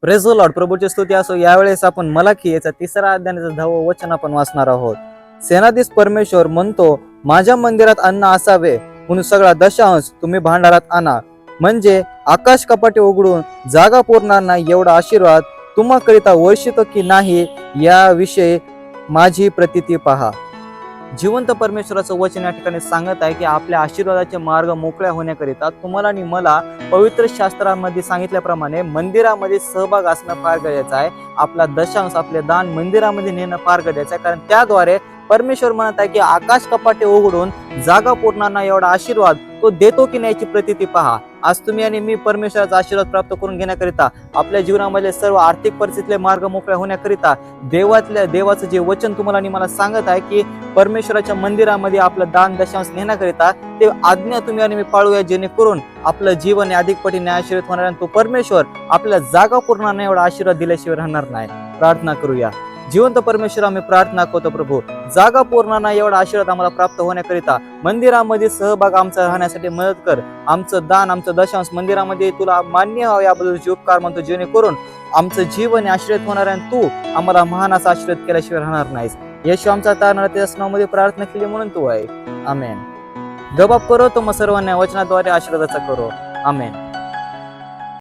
Praise the Lord. प्रभूची स्तुती असो. यावेळेस आपण मलाकी याचा 3रा अध्यायाचं 10वं वचन आपण वाचणार आहोत. सेनाधीश परमेश्वर म्हणतो, माझ्या मंदिरात अन्न असावे म्हणून सगळा दशांश तुम्ही भांडारात आणा, म्हणजे आकाश कपाटे उघडून जागा पुरणार नाही एवढा आशीर्वाद तुम्हाकरिता वर्षितो की नाही याविषयी माझी प्रतीती पहा. जिवंत परमेश्वराचं वचन या ठिकाणी सांगत आहे की आपल्या आशीर्वादाचे मार्ग मोकळ्या होण्याकरिता तुम्हाला आणि मला पवित्र शास्त्रामध्ये सांगितल्याप्रमाणे मंदिरामध्ये सहभाग असणं फार गरजेचं आहे. आपला दशांश, आपले दान मंदिरामध्ये नेणं फार गरजेचं आहे, कारण त्याद्वारे परमेश्वर म्हणत आहे की आकाश कपाटे उघडून जागा पुरणार नाही एवढा आशीर्वाद तो देतो की नाही याची प्रतीती पहा. आज तुम्ही आणि मी परमेश्वराचा आशीर्वाद प्राप्त करून घेण्याकरिता, आपल्या जीवनामध्ये सर्व आर्थिक परिस्थितीतले मार्ग मोकळ्या होण्याकरिता देवाचं जे वचन तुम्हाला आणि मला सांगत आहे की परमेश्वराच्या मंदिरामध्ये आपलं दान दशांश नेण्याकरिता ते आज्ञा तुम्ही आणि मी पाळूया, जेणेकरून आपलं जीवन अधिक पटीने आशीर्वाद होणार आणि तो परमेश्वर आपल्याला जागा पुरणार नाही एवढा आशीर्वाद दिल्याशिवाय राहणार नाही. प्रार्थना करूया. जिवंत परमेश्वर, आम्ही प्रार्थना करतो प्रभू, जागा पुरणार नाही एवढा आशीर्वाद आम्हाला प्राप्त होण्याकरिता मंदिरामध्ये सहभाग आमचा राहण्यासाठी मदत कर. आमचं दान, आमचं दशांश मंदिरामध्ये तुला मान्य व्हावं याबद्दल उपकार म्हणतो, जेणेकरून आमचं जीवन आश्रित होणार आणि तू आम्हाला महान असा आश्रित केल्याशिवाय राहणार नाहीस. येशू आमचा तारणारा त्याच्या नावामध्ये प्रार्थना केली म्हणून तू आहे. आमेन. गबाब करो तो मग सर्वांना वचनाद्वारे आशीर्वादाचा करो. आमेन.